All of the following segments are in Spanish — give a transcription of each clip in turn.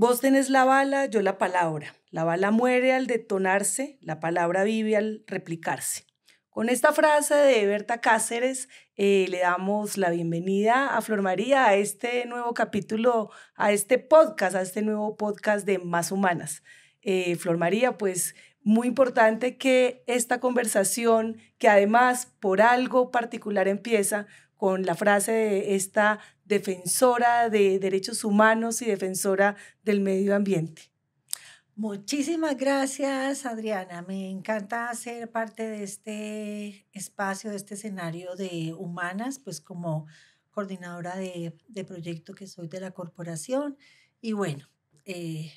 Vos tenés la bala, yo la palabra. La bala muere al detonarse, la palabra vive al replicarse. Con esta frase de Berta Cáceres, le damos la bienvenida a Flor María a este nuevo capítulo, a este nuevo podcast de Más Humanas. Flor María, pues muy importante que esta conversación, que además por algo particular empieza con la frase de esta defensora de derechos humanos y defensora del medio ambiente. Muchísimas gracias, Adriana. Me encanta ser parte de este espacio, de este escenario de humanas, pues como coordinadora de proyecto que soy de la corporación. Y bueno,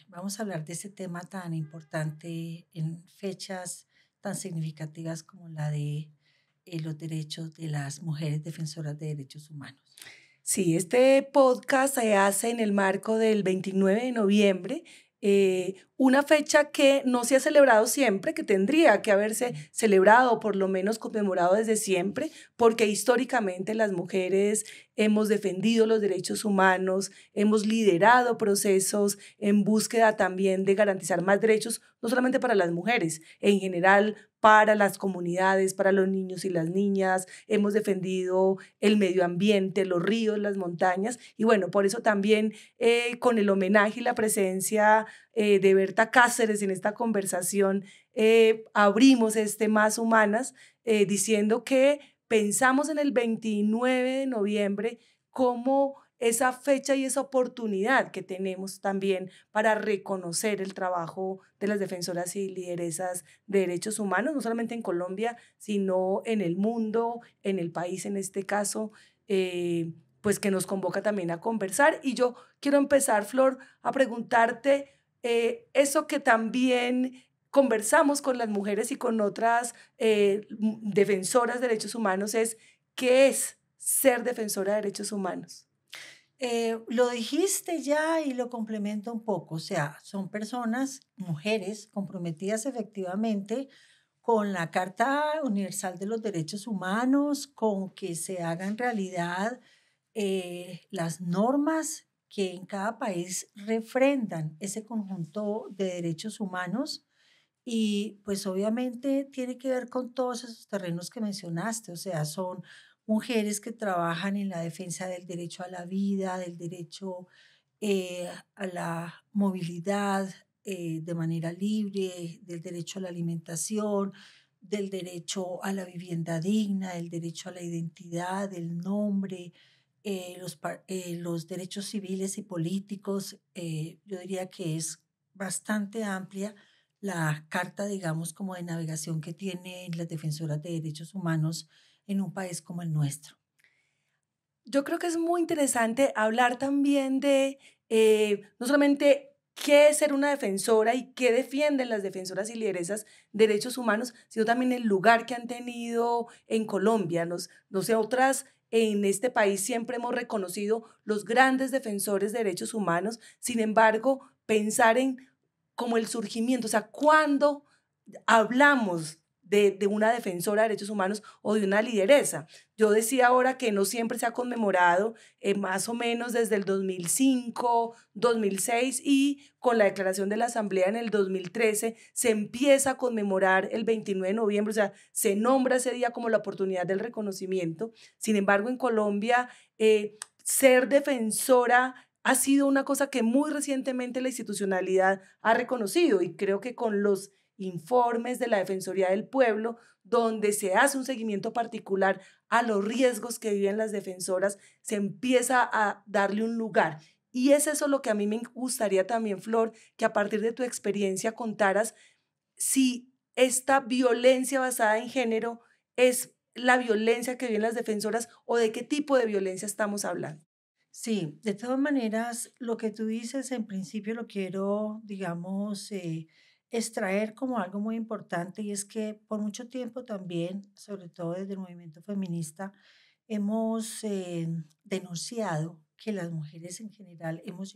vamos a hablar de este tema tan importante en fechas tan significativas como la de los derechos de las mujeres defensoras de derechos humanos. Sí, este podcast se hace en el marco del 29 de noviembre, una fecha que no se ha celebrado siempre, que tendría que haberse celebrado o por lo menos conmemorado desde siempre, porque históricamente las mujeres hemos defendido los derechos humanos, hemos liderado procesos en búsqueda también de garantizar más derechos, no solamente para las mujeres, en general para las comunidades, para los niños y las niñas, hemos defendido el medio ambiente, los ríos, las montañas, y bueno, por eso también con el homenaje y la presencia de Berta Cáceres en esta conversación, abrimos este Más Humanas diciendo que pensamos en el 29 de noviembre como esa fecha y esa oportunidad que tenemos también para reconocer el trabajo de las defensoras y lideresas de derechos humanos, no solamente en Colombia, sino en el mundo, en el país en este caso, pues que nos convoca también a conversar. Y yo quiero empezar, Flor, a preguntarte eso que también conversamos con las mujeres y con otras defensoras de derechos humanos es, ¿qué es ser defensora de derechos humanos? Lo dijiste ya y lo complemento un poco, o sea, son personas, mujeres, comprometidas efectivamente con la Carta Universal de los Derechos Humanos, con que se hagan realidad las normas que en cada país refrendan ese conjunto de derechos humanos y pues obviamente tiene que ver con todos esos terrenos que mencionaste, o sea, son mujeres que trabajan en la defensa del derecho a la vida, del derecho a la movilidad de manera libre, del derecho a la alimentación, del derecho a la vivienda digna, del derecho a la identidad, del nombre, los derechos civiles y políticos. Yo diría que es bastante amplia la carta, digamos, como de navegación que tienen las defensoras de derechos humanos en un país como el nuestro. Yo creo que es muy interesante hablar también de no solamente qué es ser una defensora y qué defienden las defensoras y lideresas de derechos humanos, sino también el lugar que han tenido en Colombia. Nosotras en este país siempre hemos reconocido los grandes defensores de derechos humanos, sin embargo, pensar en como el surgimiento, o sea, cuándo hablamos de una defensora de derechos humanos o de una lideresa. Yo decía ahora que no siempre se ha conmemorado, más o menos desde el 2005, 2006 y con la declaración de la Asamblea en el 2013 se empieza a conmemorar el 29 de noviembre, o sea, se nombra ese día como la oportunidad del reconocimiento. Sin embargo, en Colombia, ser defensora ha sido una cosa que muy recientemente la institucionalidad ha reconocido y creo que con los informes de la Defensoría del Pueblo, donde se hace un seguimiento particular a los riesgos que viven las defensoras, se empieza a darle un lugar. Y es eso lo que a mí me gustaría también, Flor, que a partir de tu experiencia contaras si esta violencia basada en género es la violencia que viven las defensoras o de qué tipo de violencia estamos hablando. Sí, de todas maneras, lo que tú dices en principio lo quiero, digamos, extraer como algo muy importante y es que por mucho tiempo también, sobre todo desde el movimiento feminista, hemos denunciado que las mujeres en general hemos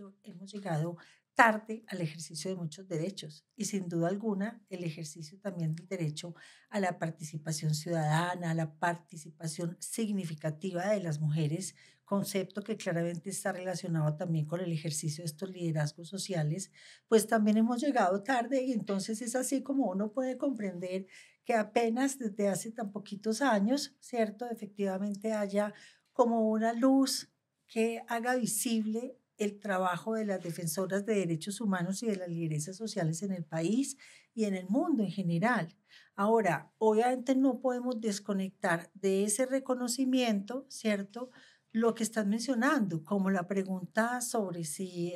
llegado tarde al ejercicio de muchos derechos y sin duda alguna el ejercicio también del derecho a la participación ciudadana, a la participación significativa de las mujeres, concepto que claramente está relacionado también con el ejercicio de estos liderazgos sociales, pues también hemos llegado tarde y entonces es así como uno puede comprender que apenas desde hace tan poquitos años, ¿cierto? Efectivamente haya como una luz que haga visible el trabajo de las defensoras de derechos humanos y de las lideresas sociales en el país y en el mundo en general. Ahora, obviamente no podemos desconectar de ese reconocimiento, ¿cierto? Lo que estás mencionando, como la pregunta sobre si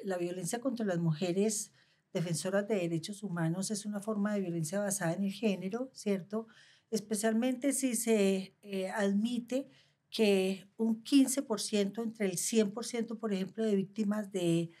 la violencia contra las mujeres defensoras de derechos humanos es una forma de violencia basada en el género, ¿cierto? Especialmente si se admite que un 15% entre el 100%, por ejemplo, de víctimas de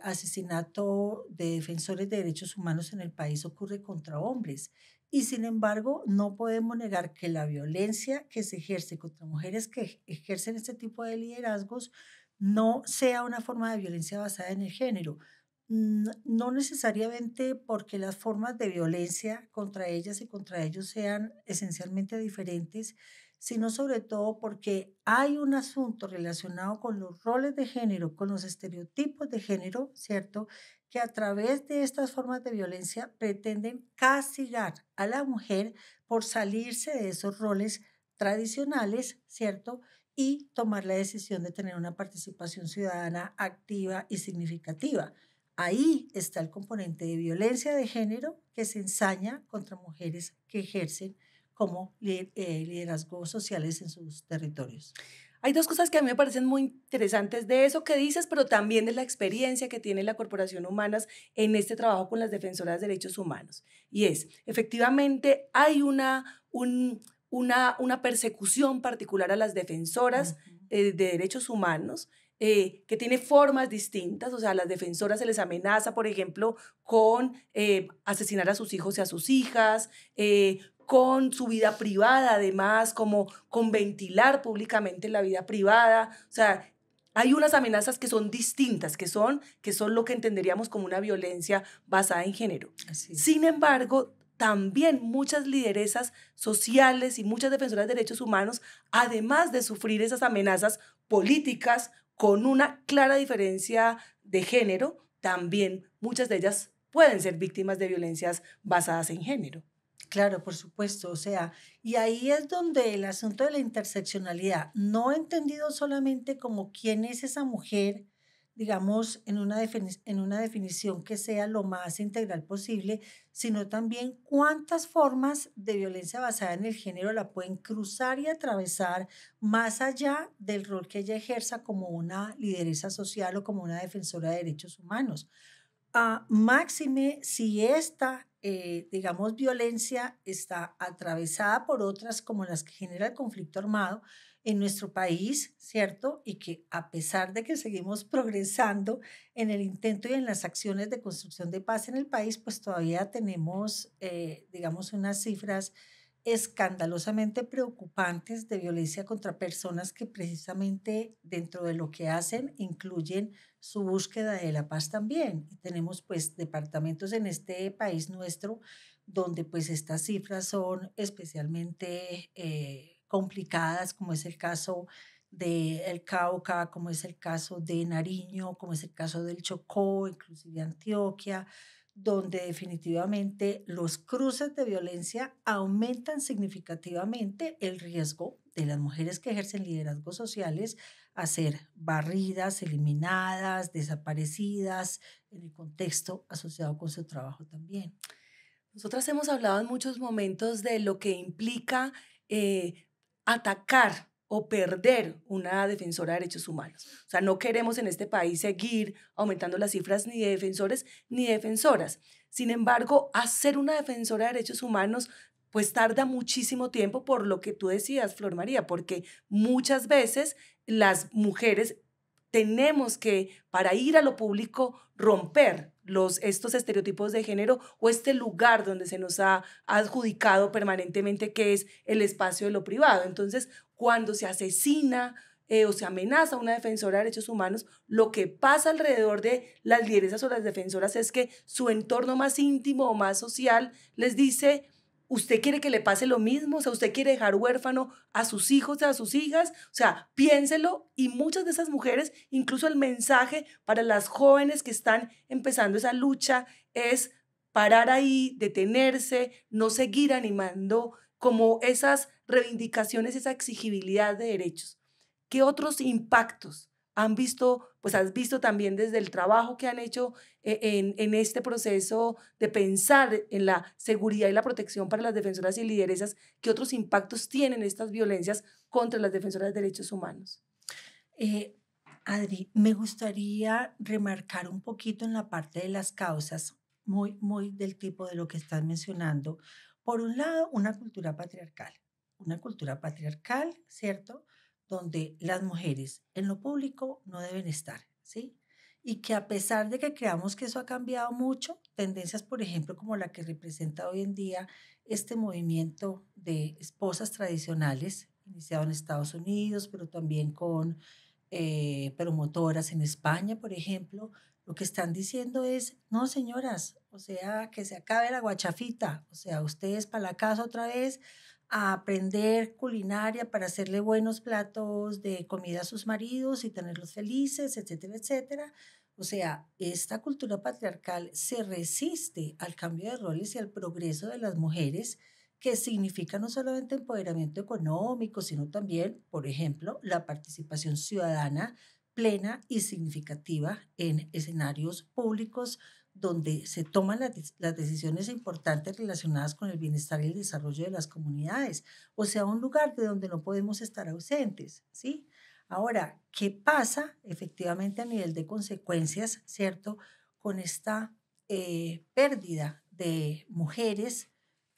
asesinato de defensores de derechos humanos en el país ocurre contra hombres. Y sin embargo, no podemos negar que la violencia que se ejerce contra mujeres que ejercen este tipo de liderazgos no sea una forma de violencia basada en el género. No necesariamente porque las formas de violencia contra ellas y contra ellos sean esencialmente diferentes, sino sobre todo porque hay un asunto relacionado con los roles de género, con los estereotipos de género, ¿cierto? Que a través de estas formas de violencia pretenden castigar a la mujer por salirse de esos roles tradicionales, ¿cierto? Y tomar la decisión de tener una participación ciudadana activa y significativa. Ahí está el componente de violencia de género que se ensaña contra mujeres que ejercen como liderazgos sociales en sus territorios. Hay dos cosas que a mí me parecen muy interesantes de eso que dices, pero también de la experiencia que tiene la Corporación Humanas en este trabajo con las defensoras de derechos humanos. Y es, efectivamente, hay una persecución particular a las defensoras Ujú. de derechos humanos, que tiene formas distintas. O sea, a las defensoras se les amenaza, por ejemplo, con asesinar a sus hijos y a sus hijas, con su vida privada, además, como con ventilar públicamente la vida privada. O sea, hay unas amenazas que son distintas, que son lo que entenderíamos como una violencia basada en género. Así es. Sin embargo, también muchas lideresas sociales y muchas defensoras de derechos humanos, además de sufrir esas amenazas políticas con una clara diferencia de género, también muchas de ellas pueden ser víctimas de violencias basadas en género. Claro, por supuesto. O sea, y ahí es donde el asunto de la interseccionalidad, no entendido solamente como quién es esa mujer, digamos, en una definición que sea lo más integral posible, sino también cuántas formas de violencia basada en el género la pueden cruzar y atravesar más allá del rol que ella ejerza como una lideresa social o como una defensora de derechos humanos. Máxime si esta, digamos, violencia está atravesada por otras como las que genera el conflicto armado en nuestro país, ¿cierto? Y que a pesar de que seguimos progresando en el intento y en las acciones de construcción de paz en el país, pues todavía tenemos, digamos, unas cifras escandalosamente preocupantes de violencia contra personas que precisamente dentro de lo que hacen incluyen su búsqueda de la paz también. Y tenemos pues departamentos en este país nuestro donde pues estas cifras son especialmente complicadas, como es el caso de El Cauca, como es el caso de Nariño, como es el caso del Chocó, inclusive Antioquia, donde definitivamente los cruces de violencia aumentan significativamente el riesgo de las mujeres que ejercen liderazgos sociales a ser barridas, eliminadas, desaparecidas en el contexto asociado con su trabajo también. Nosotras hemos hablado en muchos momentos de lo que implica atacar o perder una defensora de derechos humanos. O sea, no queremos en este país seguir aumentando las cifras ni de defensores ni de defensoras. Sin embargo, hacer una defensora de derechos humanos pues tarda muchísimo tiempo por lo que tú decías, Flor María, porque muchas veces las mujeres tenemos que, para ir a lo público, romper estos estereotipos de género o este lugar donde se nos ha adjudicado permanentemente que es el espacio de lo privado. Entonces, cuando se asesina o se amenaza a una defensora de derechos humanos, lo que pasa alrededor de las lideresas o las defensoras es que su entorno más íntimo o más social les dice: ¿usted quiere que le pase lo mismo? O sea, ¿usted quiere dejar huérfano a sus hijos, a sus hijas? O sea, piénselo. Y muchas de esas mujeres, incluso el mensaje para las jóvenes que están empezando esa lucha es parar ahí, detenerse, no seguir animando como esas reivindicaciones, esa exigibilidad de derechos. ¿Qué otros impactos han visto, pues has visto también desde el trabajo que han hecho en este proceso de pensar en la seguridad y la protección para las defensoras y lideresas? ¿Qué otros impactos tienen estas violencias contra las defensoras de derechos humanos? Eh, Adri, me gustaría remarcar un poquito en la parte de las causas, muy del tipo de lo que estás mencionando. Por un lado, una cultura patriarcal, ¿cierto? Donde las mujeres en lo público no deben estar, ¿sí? Y que a pesar de que creamos que eso ha cambiado mucho, tendencias, por ejemplo, como la que representa hoy en día este movimiento de esposas tradicionales, iniciado en Estados Unidos, pero también con promotoras en España, por ejemplo, lo que están diciendo es, no, señoras, o sea, que se acabe la guachafita, o sea, ustedes para la casa otra vez a aprender culinaria para hacerle buenos platos de comida a sus maridos y tenerlos felices, etcétera, etcétera. O sea, esta cultura patriarcal se resiste al cambio de roles y al progreso de las mujeres, que significa no solamente empoderamiento económico, sino también, por ejemplo, la participación ciudadana plena y significativa en escenarios públicos donde se toman las decisiones importantes relacionadas con el bienestar y el desarrollo de las comunidades, o sea, un lugar de donde no podemos estar ausentes, ¿sí? Ahora, ¿qué pasa efectivamente a nivel de consecuencias, cierto, con esta pérdida de mujeres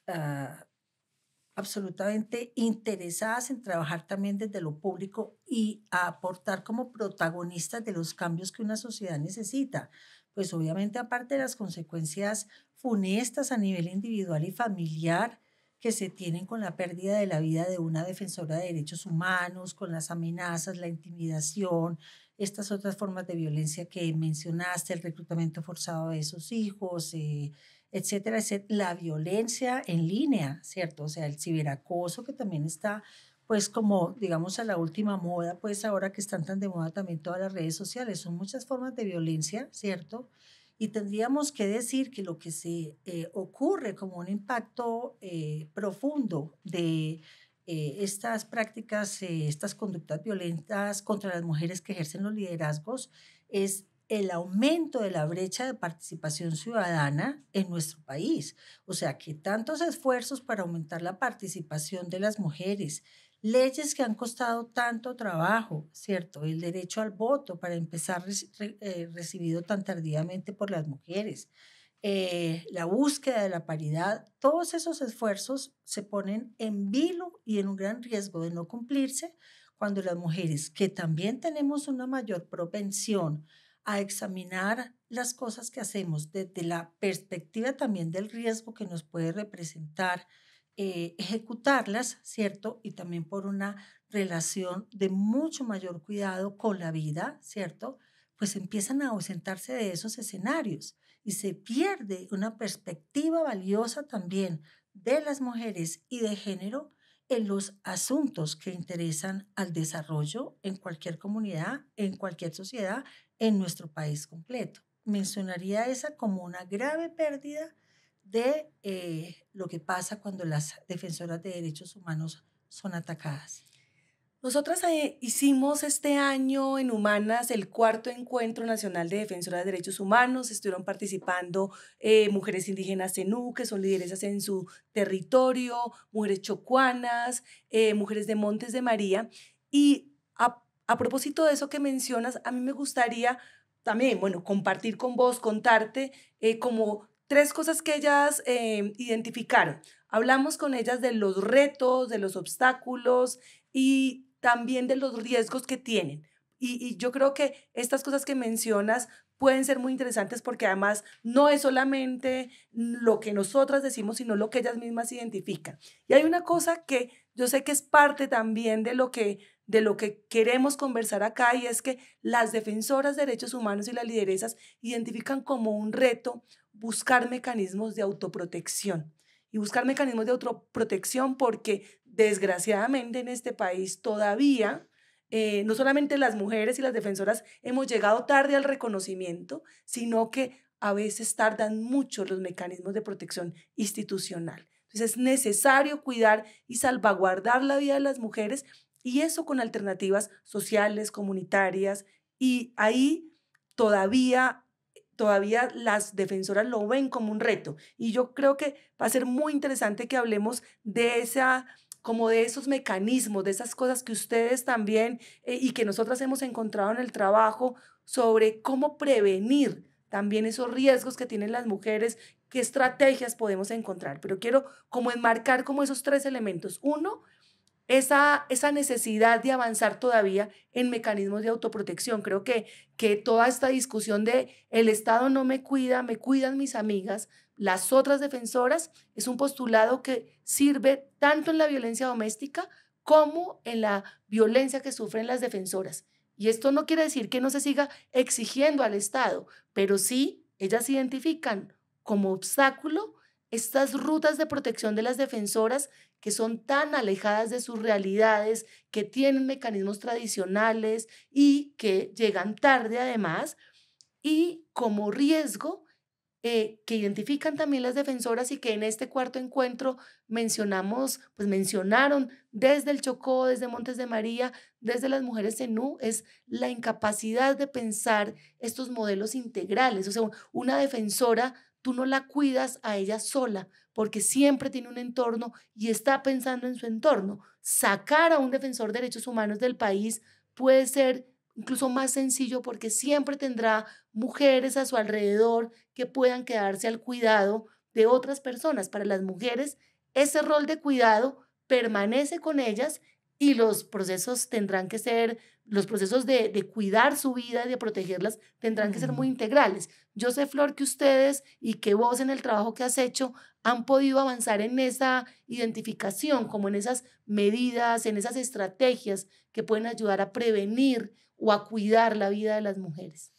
uh, absolutamente interesadas en trabajar también desde lo público y a aportar como protagonistas de los cambios que una sociedad necesita? Pues obviamente aparte de las consecuencias funestas a nivel individual y familiar que se tienen con la pérdida de la vida de una defensora de derechos humanos, con las amenazas, la intimidación, estas otras formas de violencia que mencionaste, el reclutamiento forzado de esos hijos, etcétera, etcétera, la violencia en línea, ¿cierto? O sea, el ciberacoso que también está, pues como, digamos, a la última moda, pues ahora que están tan de moda también todas las redes sociales, son muchas formas de violencia, ¿cierto? Y tendríamos que decir que lo que se ocurre como un impacto profundo de estas prácticas, estas conductas violentas contra las mujeres que ejercen los liderazgos es el aumento de la brecha de participación ciudadana en nuestro país. O sea, que tantos esfuerzos para aumentar la participación de las mujeres, leyes que han costado tanto trabajo, ¿cierto? El derecho al voto, para empezar, recibido tan tardíamente por las mujeres, la búsqueda de la paridad, todos esos esfuerzos se ponen en vilo y en un gran riesgo de no cumplirse cuando las mujeres, que también tenemos una mayor propensión a examinar las cosas que hacemos desde la perspectiva también del riesgo que nos puede representar ejecutarlas, ¿cierto? Y también por una relación de mucho mayor cuidado con la vida, ¿cierto? Pues empiezan a ausentarse de esos escenarios y se pierde una perspectiva valiosa también de las mujeres y de género en los asuntos que interesan al desarrollo en cualquier comunidad, en cualquier sociedad, en nuestro país completo. Mencionaría esa como una grave pérdida de lo que pasa cuando las defensoras de derechos humanos son atacadas. Nosotras hicimos este año en Humanas el cuarto Encuentro Nacional de Defensoras de Derechos Humanos. Estuvieron participando mujeres indígenas zenú, que son lideresas en su territorio, mujeres chocuanas, mujeres de Montes de María. Y a propósito de eso que mencionas, a mí me gustaría también, bueno, compartir con vos, contarte como tres cosas que ellas identificaron. Hablamos con ellas de los retos, de los obstáculos y también de los riesgos que tienen. Y yo creo que estas cosas que mencionas pueden ser muy interesantes porque además no es solamente lo que nosotras decimos, sino lo que ellas mismas identifican. Y hay una cosa que yo sé que es parte también de lo que queremos conversar acá, y es que las defensoras de derechos humanos y las lideresas identifican como un reto buscar mecanismos de autoprotección. Y buscar mecanismos de autoprotección porque desgraciadamente en este país todavía no solamente las mujeres y las defensoras hemos llegado tarde al reconocimiento, sino que a veces tardan mucho los mecanismos de protección institucional. Entonces es necesario cuidar y salvaguardar la vida de las mujeres, y eso con alternativas sociales, comunitarias, y ahí todavía, todavía las defensoras lo ven como un reto. Y yo creo que va a ser muy interesante que hablemos de esa, como de esos mecanismos, de esas cosas que ustedes también y que nosotras hemos encontrado en el trabajo sobre cómo prevenir también esos riesgos que tienen las mujeres, qué estrategias podemos encontrar. Pero quiero como enmarcar como esos tres elementos. Uno, esa necesidad de avanzar todavía en mecanismos de autoprotección. Creo que toda esta discusión de el Estado no me cuida, me cuidan mis amigas, las otras defensoras, es un postulado que sirve tanto en la violencia doméstica como en la violencia que sufren las defensoras. Y esto no quiere decir que no se siga exigiendo al Estado, pero sí ellas identifican como obstáculo estas rutas de protección de las defensoras que son tan alejadas de sus realidades, que tienen mecanismos tradicionales y que llegan tarde además, y como riesgo que identifican también las defensoras y que en este cuarto encuentro mencionamos, pues mencionaron desde el Chocó, desde Montes de María, desde las mujeres zenú, es la incapacidad de pensar estos modelos integrales. O sea, una defensora, tú no la cuidas a ella sola, porque siempre tiene un entorno y está pensando en su entorno. Sacar a un defensor de derechos humanos del país puede ser incluso más sencillo porque siempre tendrá mujeres a su alrededor que puedan quedarse al cuidado de otras personas. Para las mujeres, ese rol de cuidado permanece con ellas y los procesos tendrán que ser, los procesos de cuidar su vida y de protegerlas tendrán que ser muy Mm. integrales. Yo sé, Flor, que ustedes y que vos en el trabajo que has hecho han podido avanzar en esa identificación, como en esas medidas, en esas estrategias que pueden ayudar a prevenir o a cuidar la vida de las mujeres.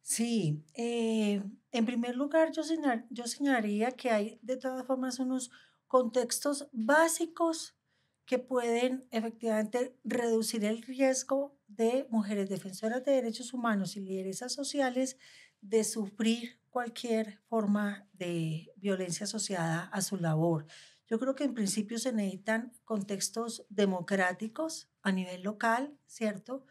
Sí, en primer lugar, yo señalaría que hay de todas formas unos contextos básicos que pueden efectivamente reducir el riesgo de mujeres defensoras de derechos humanos y lideresas sociales de sufrir cualquier forma de violencia asociada a su labor. Yo creo que en principio se necesitan contextos democráticos a nivel local, ¿cierto?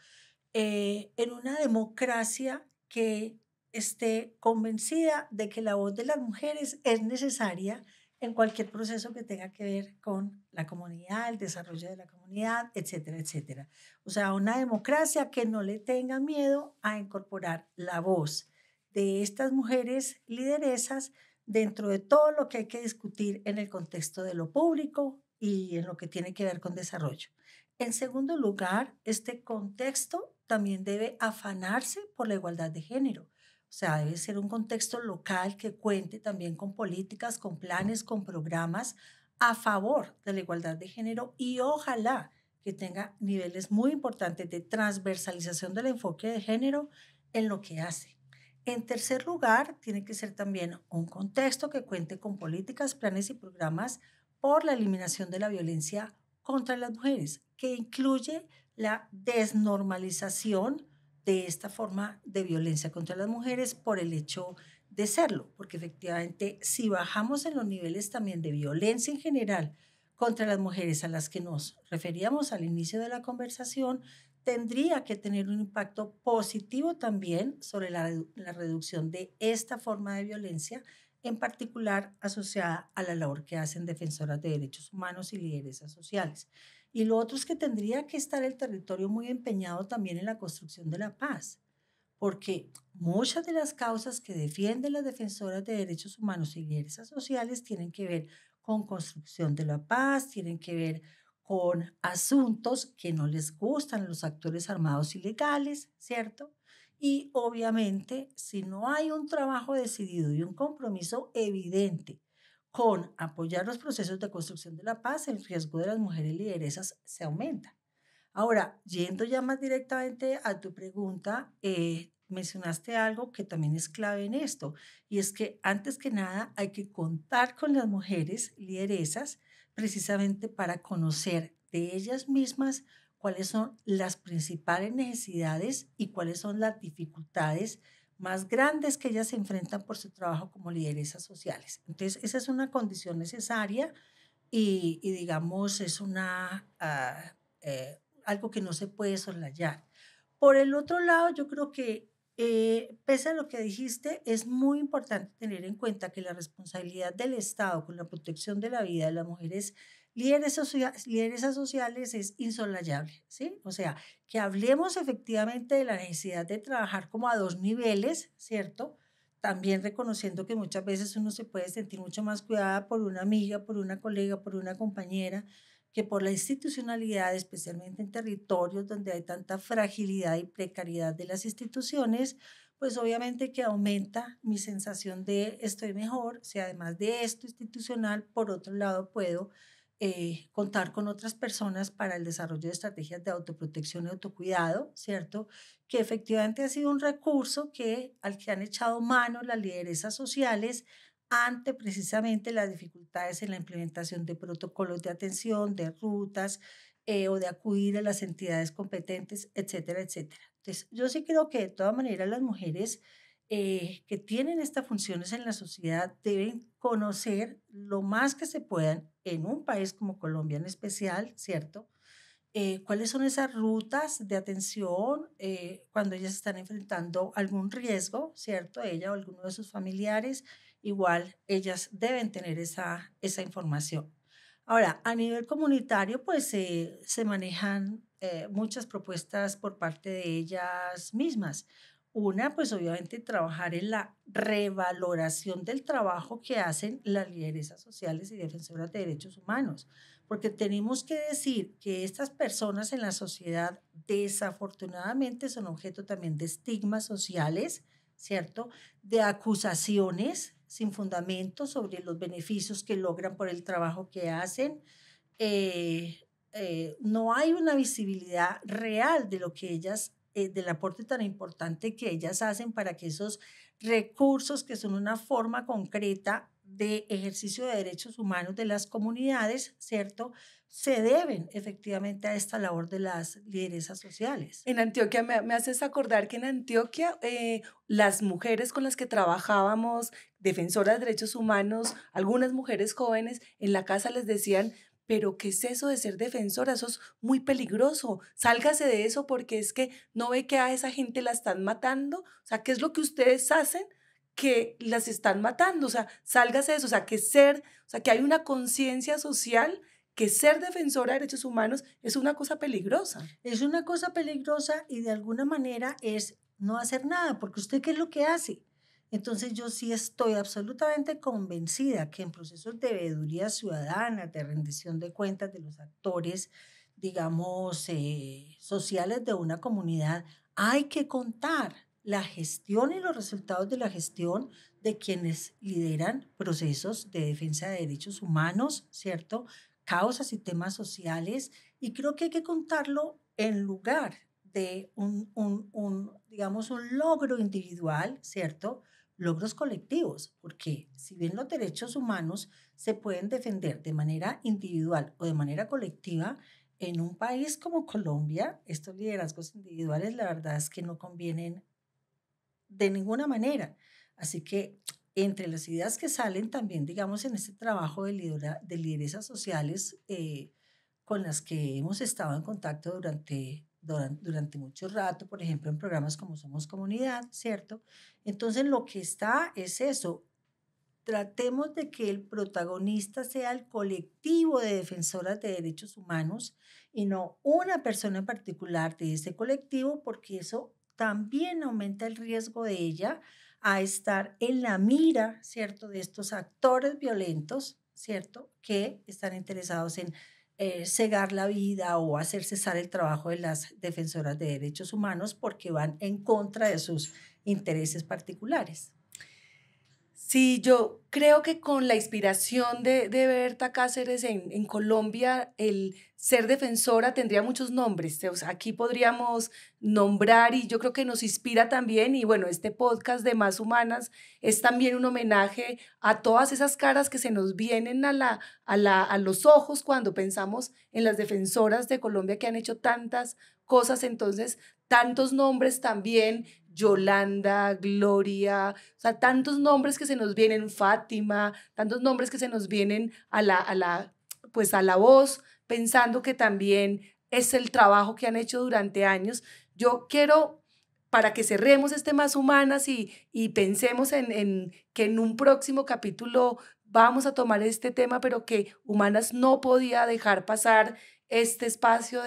En una democracia que esté convencida de que la voz de las mujeres es necesaria en cualquier proceso que tenga que ver con la comunidad, el desarrollo de la comunidad, etcétera, etcétera. O sea, una democracia que no le tenga miedo a incorporar la voz de estas mujeres lideresas dentro de todo lo que hay que discutir en el contexto de lo público y en lo que tiene que ver con desarrollo. En segundo lugar, este contexto también debe afanarse por la igualdad de género. O sea, debe ser un contexto local que cuente también con políticas, con planes, con programas a favor de la igualdad de género y ojalá que tenga niveles muy importantes de transversalización del enfoque de género en lo que hace. En tercer lugar, tiene que ser también un contexto que cuente con políticas, planes y programas por la eliminación de la violencia contra las mujeres, que incluye la desnormalización de esta forma de violencia contra las mujeres por el hecho de serlo, porque efectivamente si bajamos en los niveles también de violencia en general contra las mujeres a las que nos referíamos al inicio de la conversación, tendría que tener un impacto positivo también sobre la reducción de esta forma de violencia, en particular asociada a la labor que hacen defensoras de derechos humanos y lideresas sociales. Y lo otro es que tendría que estar el territorio muy empeñado también en la construcción de la paz, porque muchas de las causas que defienden las defensoras de derechos humanos y lideresas sociales tienen que ver con construcción de la paz, tienen que ver con asuntos que no les gustan a los actores armados ilegales, ¿cierto? Y obviamente, si no hay un trabajo decidido y un compromiso evidente con apoyar los procesos de construcción de la paz, el riesgo de las mujeres lideresas se aumenta. Ahora, yendo ya más directamente a tu pregunta, mencionaste algo que también es clave en esto, y es que antes que nada hay que contar con las mujeres lideresas precisamente para conocer de ellas mismas cuáles son las principales necesidades y cuáles son las dificultades más grandes que ellas se enfrentan por su trabajo como lideresas sociales. Entonces, esa es una condición necesaria y digamos, es algo que no se puede soslayar. Por el otro lado, yo creo que, pese a lo que dijiste, es muy importante tener en cuenta que la responsabilidad del Estado con la protección de la vida de las mujeres lideresas sociales es insolayable, ¿sí? O sea, que hablemos efectivamente de la necesidad de trabajar como a dos niveles, ¿cierto? También reconociendo que muchas veces uno se puede sentir mucho más cuidada por una amiga, por una colega, por una compañera, que por la institucionalidad, especialmente en territorios donde hay tanta fragilidad y precariedad de las instituciones, pues obviamente que aumenta mi sensación de estoy mejor, si además de esto institucional, por otro lado puedo contar con otras personas para el desarrollo de estrategias de autoprotección y autocuidado, ¿cierto? Que efectivamente ha sido un recurso al que han echado mano las lideresas sociales ante precisamente las dificultades en la implementación de protocolos de atención, de rutas o de acudir a las entidades competentes, etcétera, etcétera. Entonces, yo sí creo que de todas maneras las mujeres que tienen estas funciones en la sociedad deben conocer lo más que se puedan en un país como Colombia en especial, ¿cierto? Cuáles son esas rutas de atención cuando ellas están enfrentando algún riesgo, ¿cierto? Ella o alguno de sus familiares, igual ellas deben tener esa información. Ahora, a nivel comunitario, pues se manejan muchas propuestas por parte de ellas mismas. Una, pues obviamente trabajar en la revaloración del trabajo que hacen las lideresas sociales y defensoras de derechos humanos, porque tenemos que decir que estas personas en la sociedad desafortunadamente son objeto también de estigmas sociales, ¿cierto? De acusaciones sin fundamento sobre los beneficios que logran por el trabajo que hacen. No hay una visibilidad real de lo que ellas, del aporte tan importante que ellas hacen para que esos recursos, que son una forma concreta de ejercicio de derechos humanos de las comunidades, ¿cierto? Se deben efectivamente a esta labor de las lideresas sociales. En Antioquia, me haces acordar que en Antioquia las mujeres con las que trabajábamos, defensoras de derechos humanos, algunas mujeres jóvenes, en la casa les decían, pero ¿qué es eso de ser defensora? Eso es muy peligroso. Sálgase de eso porque es que no ve que a esa gente la están matando. O sea, ¿qué es lo que ustedes hacen que las están matando? O sea, sálgase de eso. O sea, que hay una conciencia social que ser defensora de derechos humanos es una cosa peligrosa. Es una cosa peligrosa y de alguna manera es no hacer nada, porque usted ¿qué es lo que hace? Entonces yo sí estoy absolutamente convencida que en procesos de veeduría ciudadana, de rendición de cuentas de los actores, digamos, sociales de una comunidad, hay que contar la gestión y los resultados de la gestión de quienes lideran procesos de defensa de derechos humanos, ¿cierto? Causas y temas sociales, y creo que hay que contarlo en lugar de digamos, un logro individual, ¿cierto? Logros colectivos, porque si bien los derechos humanos se pueden defender de manera individual o de manera colectiva, en un país como Colombia, estos liderazgos individuales la verdad es que no convienen de ninguna manera. Así que entre las ideas que salen también, digamos, en este trabajo de lideresas sociales con las que hemos estado en contacto durante mucho rato, por ejemplo, en programas como Somos Comunidad, ¿cierto? Entonces, lo que está es eso. Tratemos de que el protagonista sea el colectivo de defensoras de derechos humanos y no una persona en particular de ese colectivo, porque eso también aumenta el riesgo de ella a estar en la mira, ¿cierto?, de estos actores violentos, ¿cierto?, que están interesados en cegar la vida o hacer cesar el trabajo de las defensoras de derechos humanos porque van en contra de sus intereses particulares. Sí, yo creo que con la inspiración de Berta Cáceres en Colombia, el ser defensora tendría muchos nombres. O sea, aquí podríamos nombrar y yo creo que nos inspira también. Y bueno, este podcast de Más Humanas es también un homenaje a todas esas caras que se nos vienen a los ojos cuando pensamos en las defensoras de Colombia que han hecho tantas cosas. Entonces, tantos nombres también. Yolanda, Gloria, o sea, tantos nombres que se nos vienen, Fátima, tantos nombres que se nos vienen pues a la voz, pensando que también es el trabajo que han hecho durante años. Yo quiero, para que cerremos este Más Humanas y pensemos en que en un próximo capítulo vamos a tomar este tema, pero que Humanas no podía dejar pasar este espacio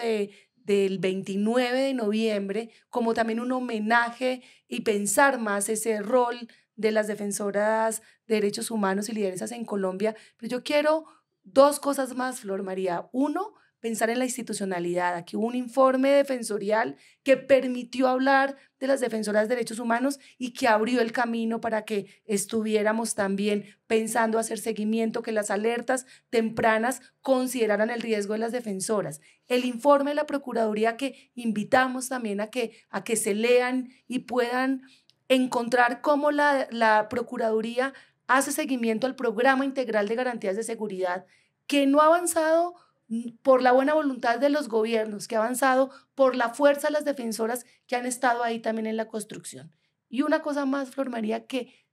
del 29 de noviembre como también un homenaje y pensar más ese rol de las defensoras de derechos humanos y lideresas en Colombia. Pero yo quiero dos cosas más, Flor María. Uno, pensar en la institucionalidad. Aquí hubo un informe defensorial que permitió hablar de las defensoras de derechos humanos y que abrió el camino para que estuviéramos también pensando hacer seguimiento, que las alertas tempranas consideraran el riesgo de las defensoras. El informe de la Procuraduría que invitamos también a que se lean y puedan encontrar cómo la Procuraduría hace seguimiento al Programa Integral de Garantías de Seguridad, que no ha avanzado por la buena voluntad de los gobiernos, que ha avanzado por la fuerza de las defensoras que han estado ahí también en la construcción. Y una cosa más, Flor María, que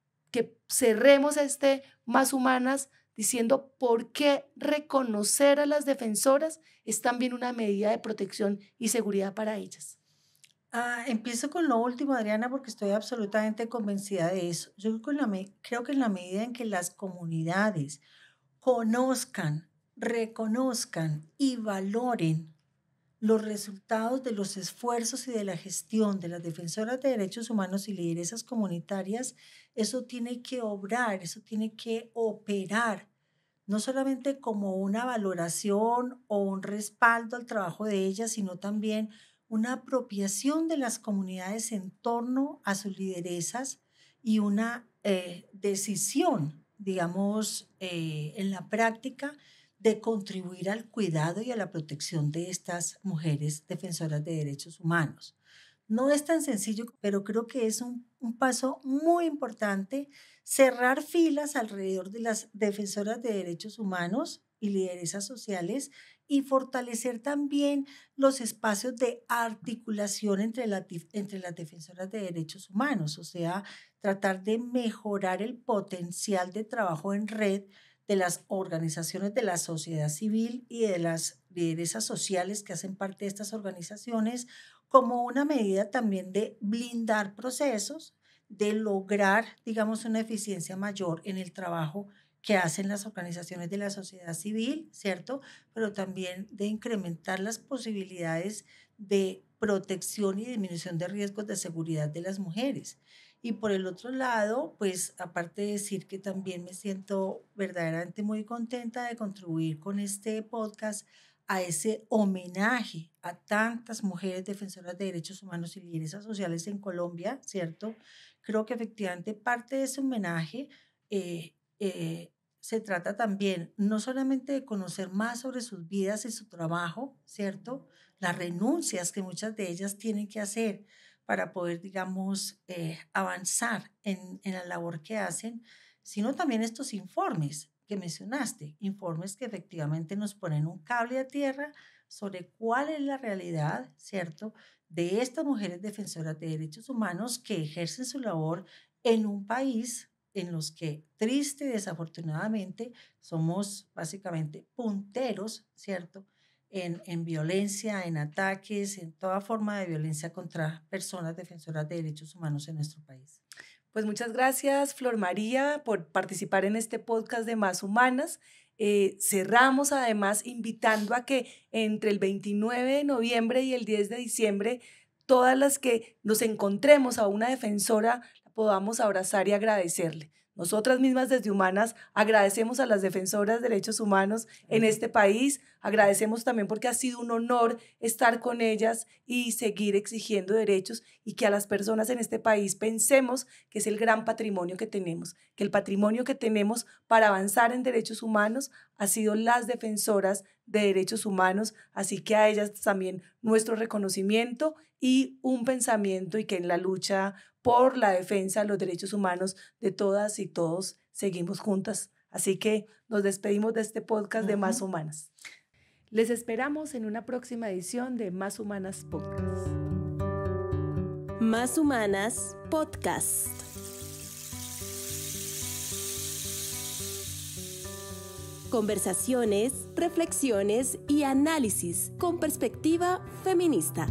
cerremos este Más Humanas diciendo por qué reconocer a las defensoras es también una medida de protección y seguridad para ellas. Empiezo con lo último, Adriana, porque estoy absolutamente convencida de eso. Yo creo que en la medida en que las comunidades conozcan, reconozcan y valoren los resultados de los esfuerzos y de la gestión de las defensoras de derechos humanos y lideresas comunitarias, eso tiene que obrar, eso tiene que operar, no solamente como una valoración o un respaldo al trabajo de ellas, sino también una apropiación de las comunidades en torno a sus lideresas y una decisión, digamos, en la práctica de contribuir al cuidado y a la protección de estas mujeres defensoras de derechos humanos. No es tan sencillo, pero creo que es un paso muy importante cerrar filas alrededor de las defensoras de derechos humanos y lideresas sociales y fortalecer también los espacios de articulación entre las defensoras de derechos humanos, o sea, tratar de mejorar el potencial de trabajo en red de las organizaciones de la sociedad civil y de las lideresas sociales que hacen parte de estas organizaciones, como una medida también de blindar procesos, de lograr, digamos, una eficiencia mayor en el trabajo que hacen las organizaciones de la sociedad civil, ¿cierto? Pero también de incrementar las posibilidades de protección y disminución de riesgos de seguridad de las mujeres. Y por el otro lado, pues aparte de decir que también me siento verdaderamente muy contenta de contribuir con este podcast a ese homenaje a tantas mujeres defensoras de derechos humanos y lideresas sociales en Colombia, ¿cierto? Creo que efectivamente parte de ese homenaje se trata también no solamente de conocer más sobre sus vidas y su trabajo, ¿cierto? Las renuncias que muchas de ellas tienen que hacer para poder, digamos, avanzar en la labor que hacen, sino también estos informes que mencionaste, informes que efectivamente nos ponen un cable a tierra sobre cuál es la realidad, ¿cierto?, de estas mujeres defensoras de derechos humanos que ejercen su labor en un país en los que, triste y desafortunadamente, somos básicamente punteros, ¿cierto?, en violencia, en ataques, en toda forma de violencia contra personas defensoras de derechos humanos en nuestro país. Pues muchas gracias, Flor María, por participar en este podcast de Más Humanas. Cerramos además invitando a que entre el 29 de noviembre y el 10 de diciembre, todas las que nos encontremos a una defensora, la podamos abrazar y agradecerle. Nosotras mismas desde Humanas agradecemos a las defensoras de derechos humanos en este país, agradecemos también porque ha sido un honor estar con ellas y seguir exigiendo derechos y que a las personas en este país pensemos que es el gran patrimonio que tenemos, que el patrimonio que tenemos para avanzar en derechos humanos ha sido las defensoras de derechos humanos, así que a ellas también nuestro reconocimiento y un pensamiento y que en la lucha por la defensa de los derechos humanos de todas y todos seguimos juntas. Así que nos despedimos de este podcast de Más Humanas. Les esperamos en una próxima edición de Más Humanas Podcast. Más Humanas Podcast. Conversaciones, reflexiones y análisis con perspectiva feminista.